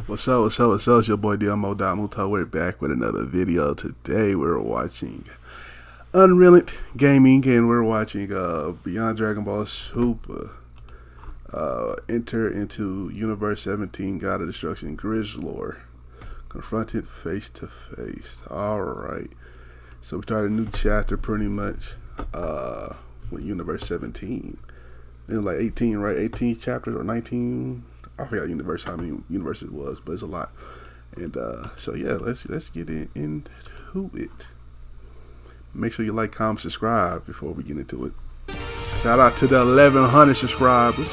What's up, what's up, what's up? It's your boy Domuto. We're back with another video. Today we're watching UnrealEntGaming and we're watching Beyond Dragon Ball Super enter into Universe 17 God of Destruction Grizzlor. Confronted face to face. Alright. So we started a new chapter pretty much with Universe 17. It was like 18, right? 18 chapters or 19. I forgot universe how many universes it was, but it's a lot. And so yeah, let's get into it. Make sure you like, comment, subscribe before we get into it. Shout out to the 1100 subscribers.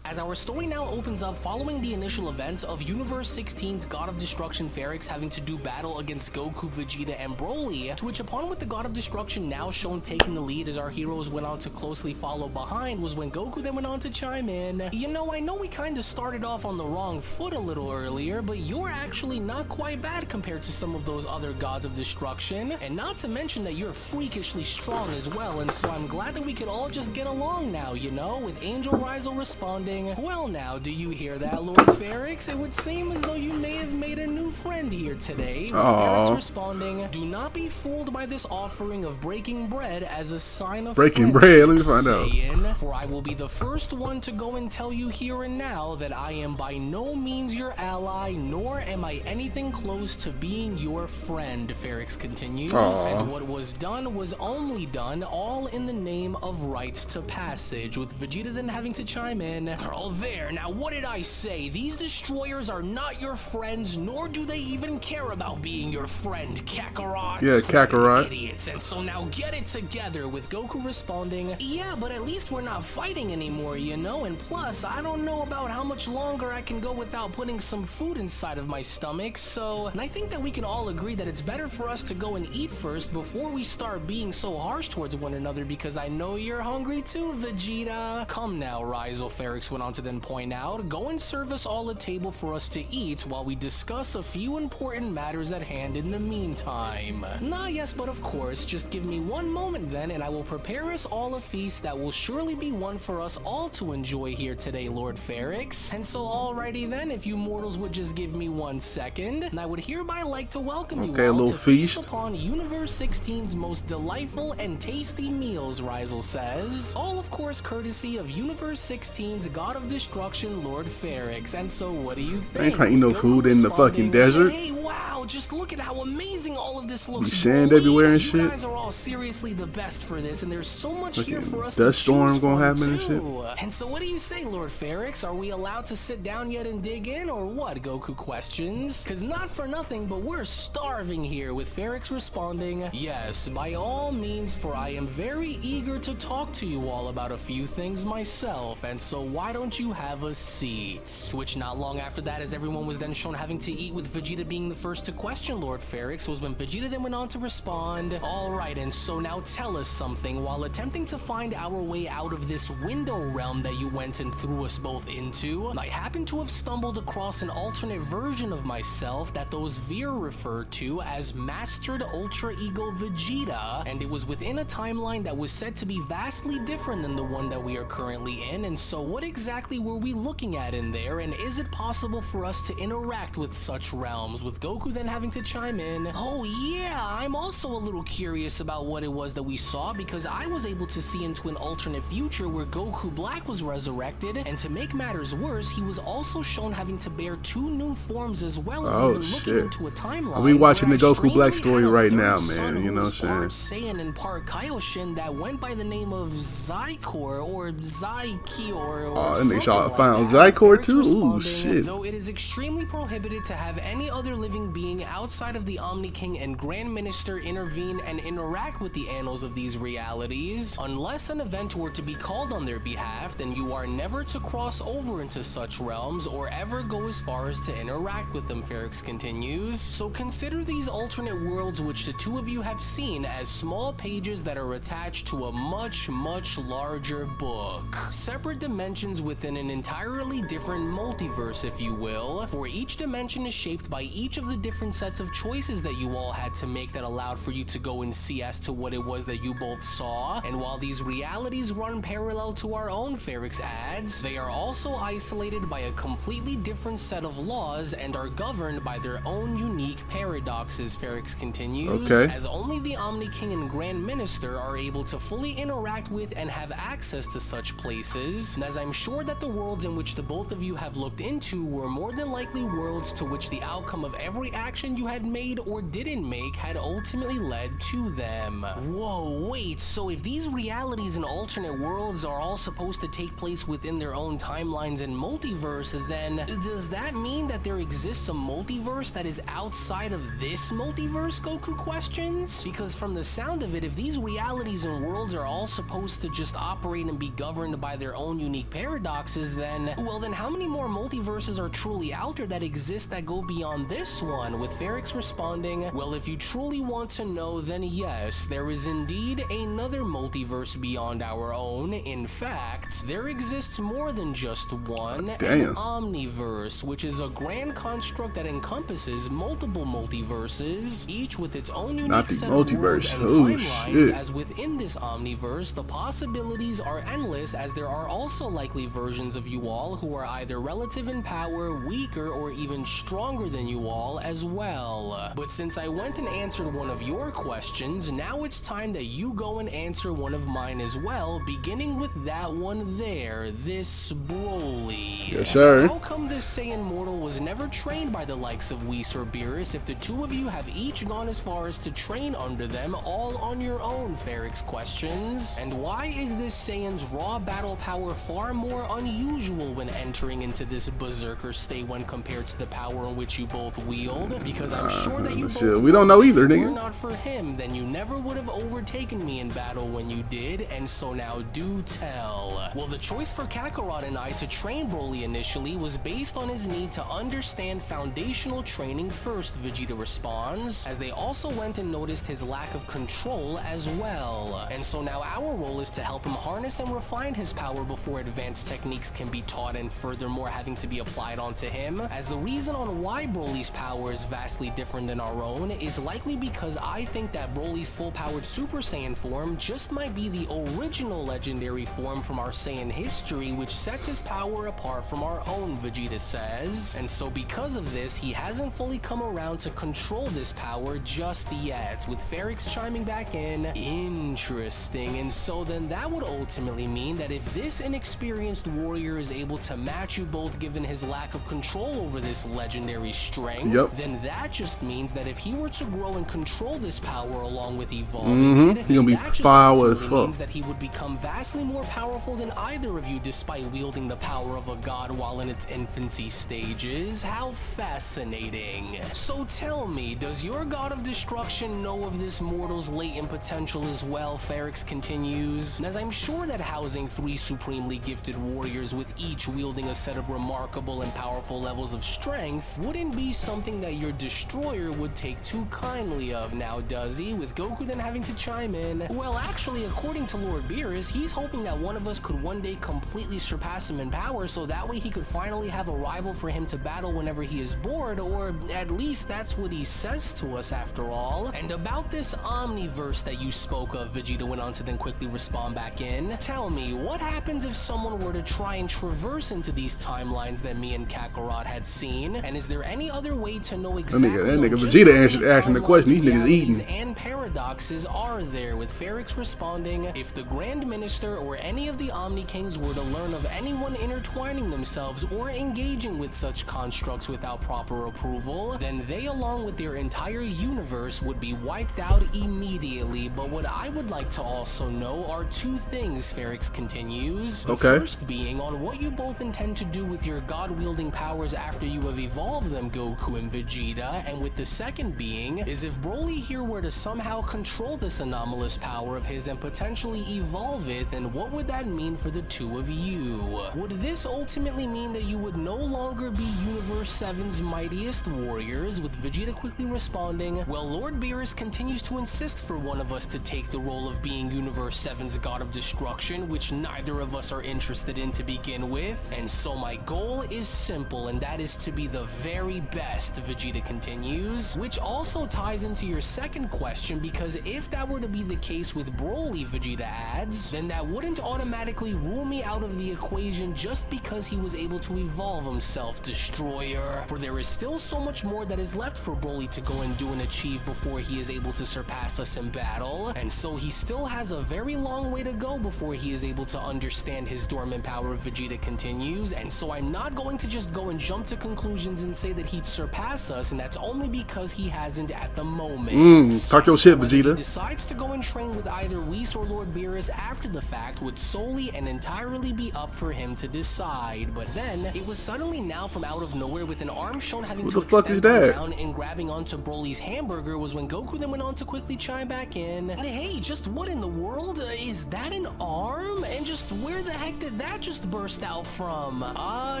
As our story now opens up following the initial events of Universe 16's God of Destruction Ferrix having to do battle against Goku, Vegeta, and Broly, to which upon with the God of Destruction now shown taking the lead as our heroes went on to closely follow behind was when Goku then went on to chime in. You know, I know we kinda started off on the wrong foot a little earlier, but you're actually not quite bad compared to some of those other Gods of Destruction, and not to mention that you're freakishly strong as well, and so I'm glad that we could all just get along now, you know, with Angel Rizal responding, well now, do you hear that, Lord Ferrix? It would seem as though you may have made a new friend here today. With Ferrix responding, do not be fooled by this offering of breaking bread as a sign of breaking bread, let me find out. For I will be the first one to go and tell you here and now that I am by no means your ally, nor am I anything close to being your friend, Ferrix continues. And what was done was only done, all in the name of rites to passage, with Vegeta then having to chime in. Oh, there. Now, what did I say? These destroyers are not your friends, nor do they even care about being your friend, Kakarot. Yeah, Kakarot. Idiots. And so now get it together, with Goku responding, yeah, but at least we're not fighting anymore, you know? And plus, I don't know about how much longer I can go without putting some food inside of my stomach, so... And I think that we can all agree that it's better for us to go and eat first before we start being so harsh towards one another, because I know you're hungry too, Vegeta. Come now, Rizal, Ferrix went on to then point out, go and serve us all a table for us to eat while we discuss a few important matters at hand in the meantime. Yes, but of course, just give me one moment then and I will prepare us all a feast that will surely be one for us all to enjoy here today, Lord Ferrix. And so alrighty then, if you mortals would just give me 1 second, and I would hereby like to welcome you all to feast upon Universe 16's most delightful and tasty meals, Rizal says. All of course courtesy of Universe 16's God of Destruction, Lord Ferrix. And so what do you think? I ain't trying to eat no food in the fucking desert. Hey, wow, just look at how amazing all of this looks. Sand everywhere and shit. You guys are all seriously the best for this, and there's so much here for us dust to storm choose gonna from happen and shit. And so what do you say, Lord Ferrix? Are we allowed to sit down yet and dig in, or what? Goku questions. Cause not for nothing, but we're starving here, with Ferrix responding, yes, by all means, for I am very eager to talk to you all about a few things myself, and so why don't you have a seat? To which not long after that, as everyone was then shown having to eat, with Vegeta being the first to question Lord Ferrix, was when Vegeta then went on to respond, alright, and so now tell us something. While attempting to find our way out of this window realm that you went and threw us both into, I happen to have stumbled across an alternate version of myself that those Veer referred to as Mastered Ultra Ego Vegeta, and it was within a timeline that was said to be vastly different than the one that we are currently in. And so what exactly were we looking at in there, and is it possible for us to interact with such realms, with Goku then having to chime in, oh yeah, I'm also a little curious about what it was that we saw, because I was able to see into an alternate future where Goku Black was resurrected, and to make matters worse, he was also shown having to bear 2 new forms, as well as even looking into a timeline. We watching the Goku Black story right now, man, you know what I'm saying? Part Saiyan and part Kaioshin that went by the name of Zycor, or Zykior, or and they something found like Zycor too? Ooh, shit. Though it is extremely prohibited to have any other living being outside of the Omni King and Grand Minister intervene and interact with the annals of these realities, unless an event were to be called on their behalf, then you are never to cross over into such realms or ever go as far as to interact with them, Ferrix continues. So consider these alternate worlds which the two of you have seen as small pages that are attached to a much, much larger book. Separate dimensions within an entirely different multiverse, if you will, for each dimension is shaped by each of the different sets of choices that you all had to make that allowed for you to go and see as to what it was that you both saw. And while these realities run parallel to our own Ferrix ads, they are also isolated by a completely different set of laws and are governed by their own unique paradoxes, Ferrix continues, as only the Omni King and Grand Minister are able to fully interact with and have access to such places, and as I'm sure that the worlds in which the both of you have looked into were more than likely worlds to which the outcome of every action you had made or didn't make had ultimately led to them. Whoa, wait, so if these realities and alternate worlds are all supposed to take place within their own timelines and multiverse, then does that mean that there exists a multiverse that is outside of this multiverse, Goku questions? Because from the sound of it, if these realities and worlds are all supposed to just operate and be governed by their own unique paradoxes, then, well then how many more multiverses are truly out there that exist that go beyond this one? With Ferrix responding, well, if you truly want to know, then yes, there is indeed another multiverse beyond our own. In fact, there exists more than just one, an Omniverse, which is a grand construct that encompasses multiple multiverses, each with its own unique set of worlds and timelines, as within this Omniverse, the possibilities are endless, as there are also likely versions of you all who are either relative in power, weaker, or even stronger than you all as well. But since I went and answered one of your questions, now it's time that you go and answer one of mine as well, beginning with that one there, this Broly. Yes, sir. How come this Saiyan mortal was never trained by the likes of Whis or Beerus if the two of you have each gone as far as to train under them all on your own, Ferrix questions? And why is this Saiyan's raw battle power far more unusual when entering into this berserker state when compared to the power in which you both wield? Because I'm sure that you both we don't know either, if it nigga. were not for him, then you never would have overtaken me in battle when you did, and so now do tell. Well, the choice for Kakarot and I to train Broly initially was based on his need to understand foundational training first, Vegeta responds, as they also went and noticed his lack of control as well. And so now our role is to help him harness and refine his power before advanced techniques can be taught and furthermore having to be applied onto him, as the reason on why Broly's power is vastly different than our own is likely because I think that Broly's full-powered Super Saiyan form just might be the original legendary form from our Saiyan history, which sets his power apart from our own, Vegeta says. And so because of this, he hasn't fully come around to control this power just yet, with Ferrix chiming back in, interesting. And so then that would ultimately mean that if this inexperienced warrior is able to match you both given his lack of control over this legendary strength, then that just means that if he were to grow and control this power along with evolving it, then that just ultimately means that he would become vastly more powerful than either of you despite wielding the power of a god while in its infancy stages. How fascinating. So tell me, does your god of destruction know of this mortal's latent potential as well, Ferrix continues, as I'm sure that housing three supremely gifted warriors with each wielding a set of remarkable and powerful levels of strength wouldn't be something that your destroyer would take too kindly of, now does he? With Goku then having to chime in, well actually according to Lord Beerus, he's hoping that one of us could one day completely surpass him in power so that way he could finally have a rival for him to battle whenever he is bored, or at least that's what he says to us after all. And about this Omniverse that you spoke of, Vegeta went on to then quickly respond back in, tell me, what happens if someone were to try and traverse into these timelines that me and Kakarot had seen? And is there any other way to know exactly that nigga Vegeta asking the question, these niggas eating. And paradoxes are there, with Ferrix responding, if the Grand Minister or any of the Omni Kings were to learn of anyone intertwining themselves or engaging with such constructs without proper approval, then they along with their entire universe would be wiped out immediately. But what I would like to also know are two things, Ferrix continues. The first being on what you both intend to do with your god-wielding powers after you have evolved them, Goku and Vegeta, and with the second being is if Broly here were to somehow control this anomalous power of his and potentially evolve it, then what would that mean for the two of you? Would this ultimately mean that you would no longer be Universe 7's mightiest warriors? With Vegeta quickly responding, well, Lord Beerus continues to insist for one of us to take the role of being Universe 7's god of destruction, which neither of us are interested interested in to begin with, and so my goal is simple, and that is to be the very best, Vegeta continues, which also ties into your second question, because if that were to be the case with Broly, Vegeta adds, then that wouldn't automatically rule me out of the equation just because he was able to evolve himself, Destroyer, for there is still so much more that is left for Broly to go and do and achieve before he is able to surpass us in battle, and so he still has a very long way to go before he is able to understand his dormant power, Vegeta continues, and so I'm not going to just go and jump to conclusions and say that he'd surpass us, and that's only because he hasn't at the moment. Talk your shit, Vegeta. He decides to go and train with either Whis or Lord Beerus after the fact would solely and entirely be up for him to decide, but then it was suddenly now from out of nowhere with an arm shown having to extend around and grabbing onto Broly's hamburger was when Goku then went on to quickly chime back in. Hey, just what in the world? Is that an arm? And just where the heck did that just burst out from? Ah,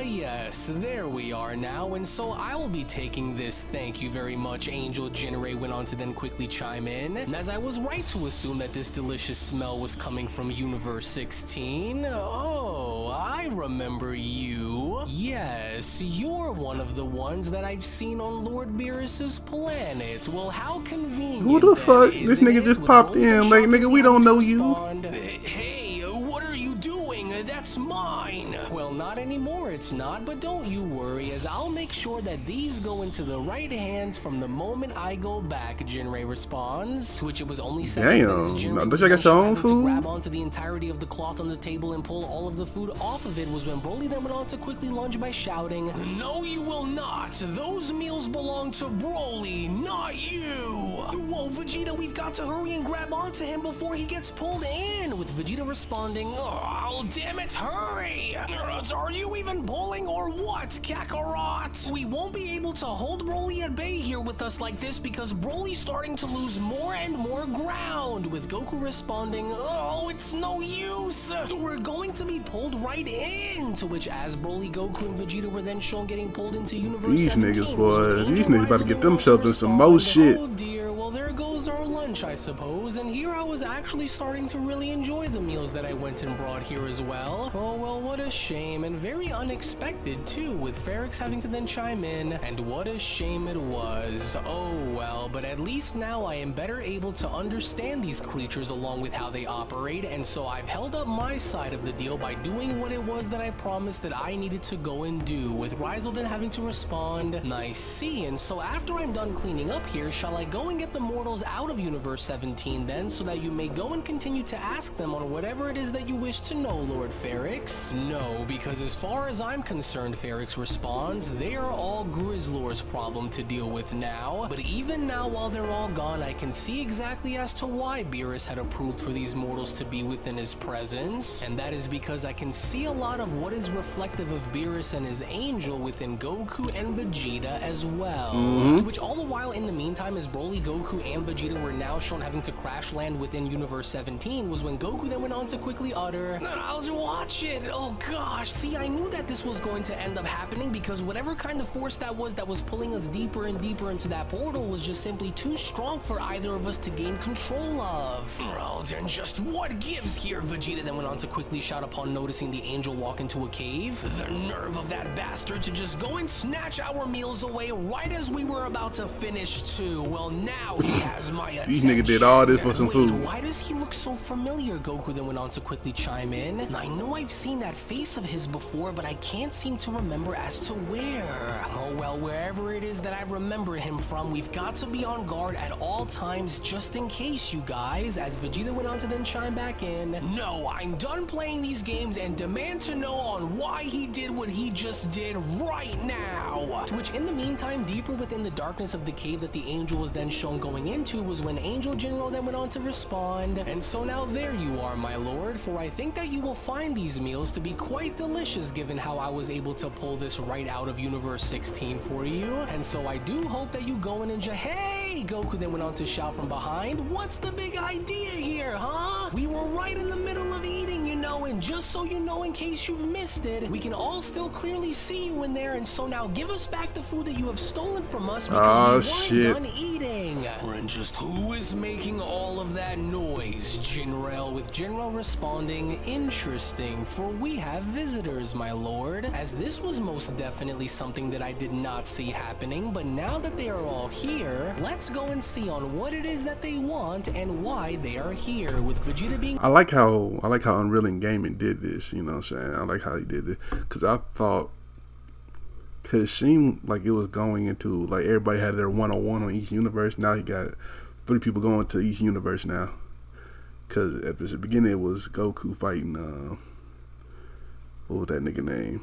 yes, there we are now, and so I will be taking this. Thank you very much, Angel Jinre went on to then quickly chime in, and as I was right to assume that this delicious smell was coming from Universe 16. Oh, I remember you. Yes, you're one of the ones that I've seen on Lord Beerus's planet. Well, how convenient. Who the fuck? This nigga just popped in, like, nigga, we don't know you. Hey, what are you doing? That's mine. Well, not anymore, it's not, but don't you worry, as I'll make sure that these go into the right hands from the moment I go back, Jinre responds, to which it was only seconds that Jinre was got your own food? To grab onto the entirety of the cloth on the table and pull all of the food off of it was when Broly then went on to quickly lunge by shouting, "No, you will not! Those meals belong to Broly, not you!" Whoa, Vegeta, we've got to hurry and grab onto him before he gets pulled in, with Vegeta responding, "Oh, damn it, hurry! Are you even pulling or what, Kakarot? We won't be able to hold Broly at bay here with us like this because Broly's starting to lose more and more ground," with Goku responding, "Oh, it's no use! We're going to be pulled right in," to which as Broly, Goku, and Vegeta were then shown getting pulled into Universe 17. These niggas, boy, these niggas about to get themselves in some more shit. Oh dear, well there goes our lunch, I suppose, and here I was actually starting to really enjoy the meals that I went and brought here as well. Oh well, what a shame, and very unexpected too, with Ferrix having to then chime in, and what a shame it was. Oh well, but at least now I am better able to understand these creatures along with how they operate, and so I've held up my side of the deal by doing what it was that I promised that I needed to go and do, with Rizal then having to respond, "I see, and so after I'm done cleaning up here, shall I go and get the mortals out of Universe 17 then, so that you may go and continue to ask them on whatever it is that you wish to know, Lord Ferrix?" "No, because as far as I'm concerned," Ferrix responds, "they are all Grizzlor's problem to deal with now, but even now while they're all gone, I can see exactly as to why Beerus had approved for these mortals to be within his presence, and that is because I can see a lot of what is reflective of Beerus and his angel within Goku and Vegeta as well." To which all the while in the meantime, as Broly, Goku, and Vegeta were now shown having to crash land within Universe 17 was when Goku then went on to quickly utter, "I'll watch it! Oh gosh, see, I knew that this was going to end up happening because whatever kind of force that was pulling us deeper and deeper into that portal was just simply too strong for either of us to gain control of." "Oh, then just what gives here?" Vegeta then went on to quickly shout upon noticing the angel walk into a cave. "The nerve of that bastard to just go and snatch our meals away right as we were about to finish too. Well, now he has my attention." These niggas did all this for some food. Why does he look so familiar? Goku then went on to quickly chime in. "I know I've seen that face of his before, but I can't seem to remember as to where." "Oh well, wherever it is that I remember him from, we've got to be on guard at all times just in case, you guys," as Vegeta went on to then chime back in. "No, I'm done playing these games and demand to know on why he did what he just did right now." To which in the meantime, deeper within the darkness of the cave that the angel was then shown going into was when Angel General then went on to respond, "And so now there you are, my lord, for I think that you will find these meals to be quite delicious given how I was able to pull this right out of Universe 16 for you, and so I do hope that you go and enjoy." "Hey!" Goku then went on to shout from behind, "What's the big idea here, huh? We were right in the middle of eating, you know, and just so you know, in case you've missed it, we can all still clearly see you in there, and so now give us back the food that you have stolen from us because we weren't done eating. And just who is making all of that noise? Jinrael, with Jinrael responding, interesting, for we have visitors, my lord. As this was most definitely something that I did not see happening, but now that they are all here, let's go and see on what it is that they want and why they are here, with Vegeta being... I like how UnrealEntGaming did this, you know what I'm saying? I like how he did it, because I thought, because it seemed like it was going into, like, everybody had their one-on-one on each universe. Now he got 3 people going to each universe now. Because at the beginning it was Goku fighting, what was that nigga name?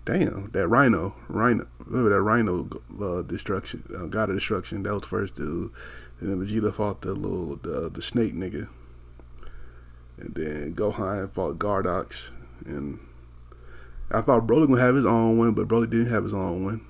Damn, that Rhino, remember that Rhino destruction, God of Destruction. That was the first dude, and then Vegeta fought the snake nigga, and then Gohan fought Gardox, and I thought Broly gonna have his own one, but Broly didn't have his own one.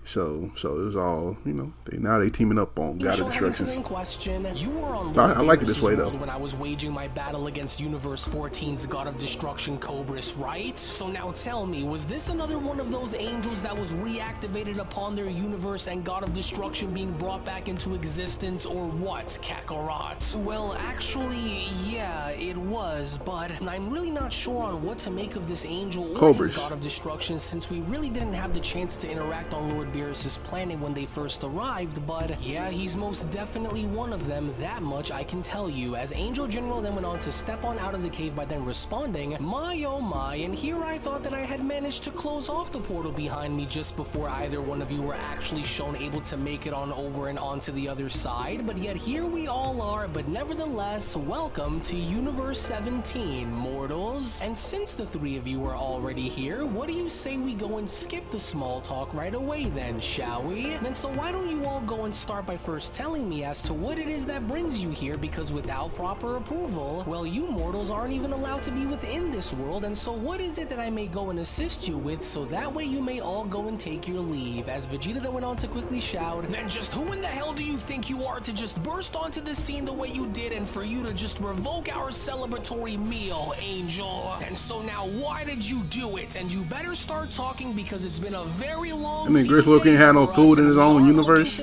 So it was all, you know, now they teaming up on God of Destruction. I like it this way though. When I was waging my battle against Universe 14's God of Destruction Cobras, right? So now tell me, was this another one of those angels that was reactivated upon their universe and God of Destruction being brought back into existence, or what, Kakarot? Well, actually, yeah, it was, but I'm really not sure on what to make of this angel or his God of Destruction, since we really didn't have the chance to interact on Lord Beerus' planet when they first arrived, but yeah, he's most definitely one of them, that much I can tell you. As Angel General then went on to step on out of the cave by then responding, my oh my, and here I thought that I had managed to close off the portal behind me just before either one of you were actually shown able to make it on over and onto the other side, but yet here we all are. But nevertheless, welcome to Universe 17, mortals. And since the 3 of you are already here, what do you say we go and skip the small talk right away then, shall we? And so why don't you all go and start by first telling me as to what it is that brings you here, because without proper approval, well, you mortals aren't even allowed to be within this world. And so what is it that I may go and assist you with, so that way you may all go and take your leave? As Vegeta then went on to quickly shout, and just who in the hell do you think you are to just burst onto the scene the way you did, and for you to just revoke our celebratory meal, Angel? And so now why did you do it? And you better start talking, because it's been a very long Grizzlor can't have no food in his own universe.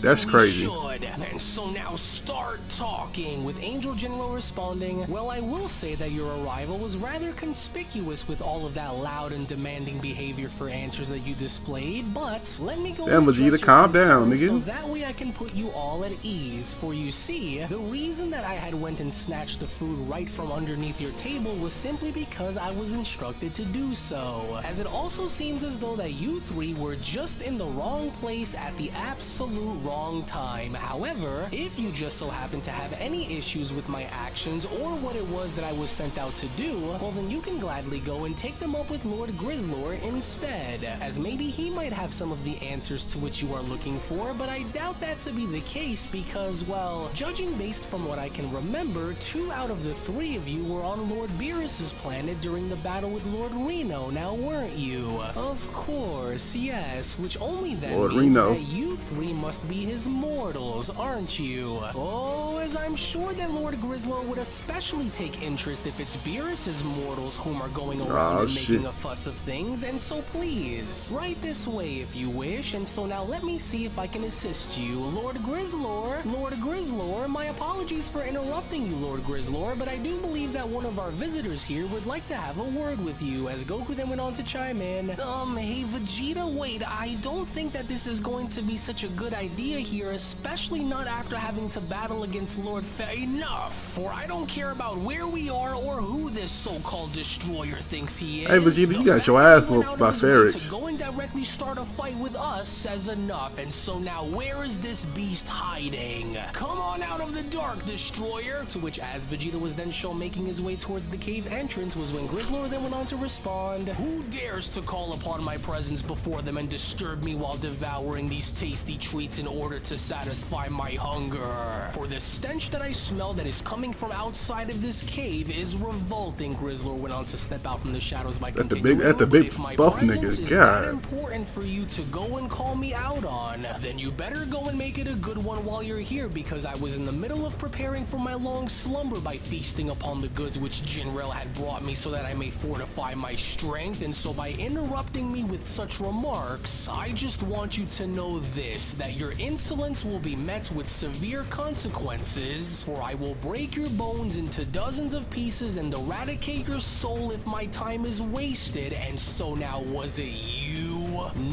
That's crazy. And so now start talking, with Angel General responding, well, I will say that your arrival was rather conspicuous with all of that loud and demanding behavior for answers that you displayed, but let me go and Vegeta, calm down, nigga. So that way I can put you all at ease. For you see, the reason that I had went and snatched the food right from underneath your table was simply because I was instructed to do so, as it also seems as though that you 3 were just in the wrong place at the absolute wrong time. However, if you just so happen to have any issues with my actions or what it was that I was sent out to do, well then you can gladly go and take them up with Lord Grizzlor instead, as maybe he might have some of the answers to which you are looking for, but I doubt that to be the case because, well, judging based from what I can remember, 2 out of the 3 of you were on Lord Beerus' planet during the battle with Lord Reno, now weren't you? Of course, yes, which only then Lord means Reno. that you 3 must be his mortals, aren't you? Oh, as I'm sure that Lord Grizzlor would especially take interest if it's Beerus' mortals whom are going around and making a fuss of things, and so please, right this way if you wish. And so now let me see if I can assist you. Lord Grizzlor, my apologies for interrupting you, Lord Grizzlor, but I do believe that one of our visitors here would like to have a word with you, as Goku then went on to chime in. Hey Vegeta, wait, I don't think that this is going to be such a good idea here, especially not after having to battle against Lord Enough, for I don't care about where we are or who this so-called destroyer thinks he is. Hey Vegeta, you got your ass whooped by Ferrix. To go and directly start a fight with us says enough, and so now where is this beast hiding? Come on out of the dark, destroyer! To which, as Vegeta was then shown making his way towards the cave entrance, was when Grizzlor then went on to respond, who dares to call upon my presence before them and disturb me while devouring these tasty treats in order to satisfy my hunger? For this stench that I smell that is coming from outside of this cave is revolting, Grizzlor went on to step out from the shadows by continuing. That's the big buff nigga. Is that important for you to go and call me out on, then you better go and make it a good one while you're here, because I was in the middle of preparing for my long slumber by feasting upon the goods which Jinrel had brought me so that I may fortify my strength, and so by interrupting me with such remarks, I just want you to know this, that your insolence will be met with severe consequences, for I will break your bones into dozens of pieces and eradicate your soul if my time is wasted. And so now, was it you?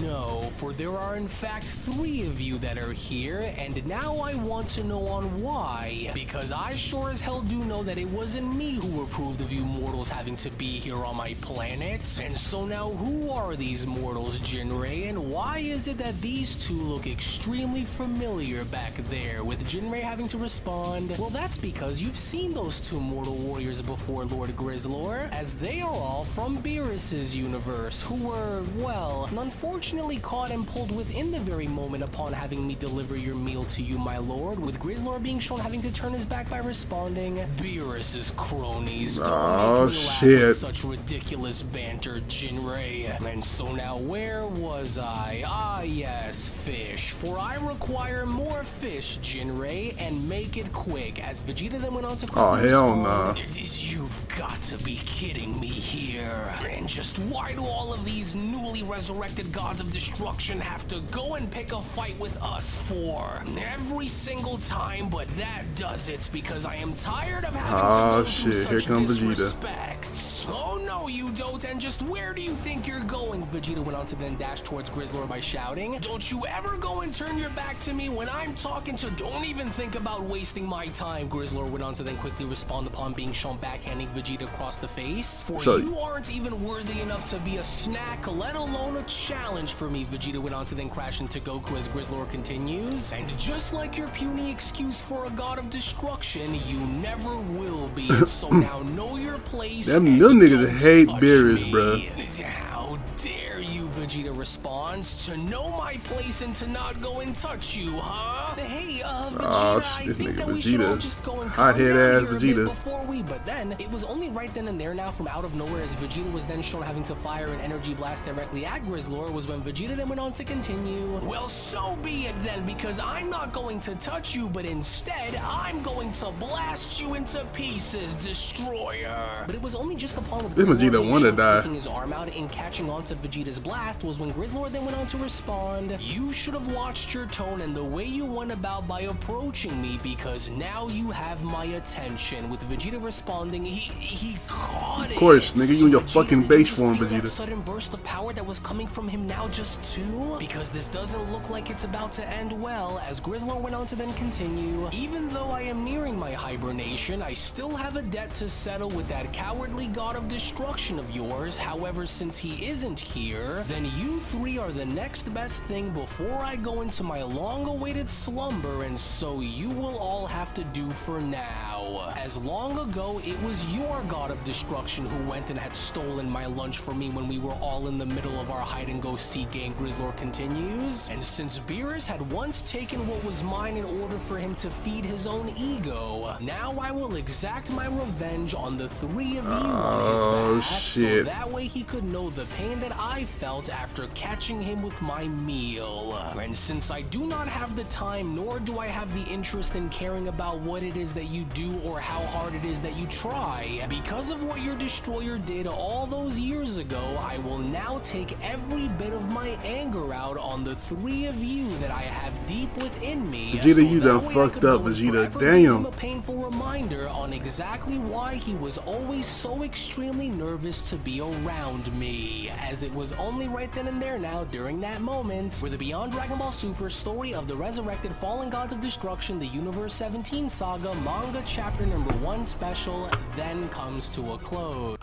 No, for there are in fact 3 of you that are here, and now I want to know on why, because I sure as hell do know that it wasn't me who approved of you mortals having to be here on my planet. And so now, who are these mortals, Jinrei, and why is it that these 2 look extremely familiar back there? With Jinrei having to respond, well, that's because you've seen those 2 mortal warriors before, Lord Grizzlor, as they are all from Beerus's universe, who were, well, unfortunately caught and pulled within the very moment upon having me deliver your meal to you, my lord, with Grizzlor being shown having to turn his back by responding, Beerus's cronies, don't make me laugh with such ridiculous banter, Jinrei. And so now, where was I? Ah, yes, fish, for I require more fish, Jinrei, and make it quick, as Vegeta then went on to quickly respond, you've got to be kidding me here. And just why do all of these newly resurrected gods of destruction have to go and pick a fight with us for? Every single time, but that does it, because I am tired of having to go through such disrespect. Oh no, you don't, and just where do you think you're going? Vegeta went on to then dash towards Grizzlor by shouting, don't you ever go and turn your back to me when I'm talking to, don't even think about wasting my time, Grizzlor went on to then quickly respond upon being shown backhanding Vegeta across the face. For you aren't even worthy enough to be a snack, let alone a challenge for me, Vegeta went on to then crash into Goku as Grizzlor continues. And just like your puny excuse for a god of destruction, you never will be. And so now know your place. Them niggas hate Beerus, bro. How dare you, Vegeta responds, to know my place and to not go and touch you, huh? Hey, Vegeta, I think that we should all just go and calm down here a bit before we, but then, it was only right then and there now from out of nowhere as Vegeta was then shown having to fire an energy blast directly at Grizzlor was when Vegeta then went on to continue, well, so be it then, because I'm not going to touch you, but instead, I'm going to blast you into pieces, Destroyer. But it was only just upon with Grizzlor sticking his arm out and catching onto Vegeta's blast was when Grizzlor then went on to respond, you should have watched your tone and the way you went about by approaching me, because now you have my attention. With Vegeta responding, he caught it. Of course, nigga, you in your fucking base form, Vegeta. That sudden burst of power that was coming from him now just too? Because this doesn't look like it's about to end well, as Grizzlor went on to then continue, even though I am nearing my hibernation, I still have a debt to settle with that cowardly god of destruction of yours. However, since he isn't here, then you 3 are the next best thing before I go into my long-awaited slumber, and so you will all have to do for now. As long ago, it was your god of destruction who went and had stolen my lunch for me when we were all in the middle of our hide-and-go-seek game, Grizzlor continues, and since Beerus had once taken what was mine in order for him to feed his own ego, now I will exact my revenge on the 3 of you on his behalf, so that way he could know the pain that I felt after catching him with my meal. And since I do not have the time, nor do I have the interest in caring about what it is that you do or how hard it is that you try, because of what your destroyer did all those years ago, I will now take every bit of my anger out on the 3 of you that I have deep within me. Vegeta, so you done fucked up, Vegeta. Damn. A painful reminder on exactly why he was always so extremely nervous to be around me, as it was only right then and there now during that moment where the Beyond Dragon Ball Super story of the resurrected fallen gods of destruction, the Universe 17 saga manga chapter number 1 special then comes to a close.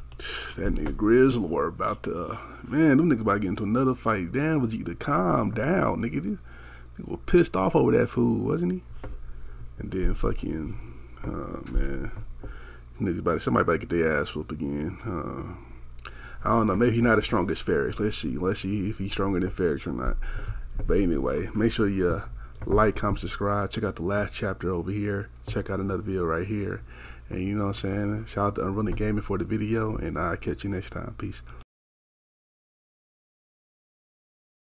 That nigga Grizzlor about to, man, them niggas about to get into another fight. Damn, Vegeta, calm down, nigga. He was pissed off over that fool, wasn't he? And then fucking, man, niggas somebody about to get their ass whooped again. I don't know, maybe he's not as strong as Ferrex. Let's see if he's stronger than Ferrex or not. But anyway, make sure you Like, comment, subscribe. Check out the last chapter over here. Check out another video right here. And you know what I'm saying? Shout out to UnrealEntGaming for the video, and I'll catch you next time. Peace.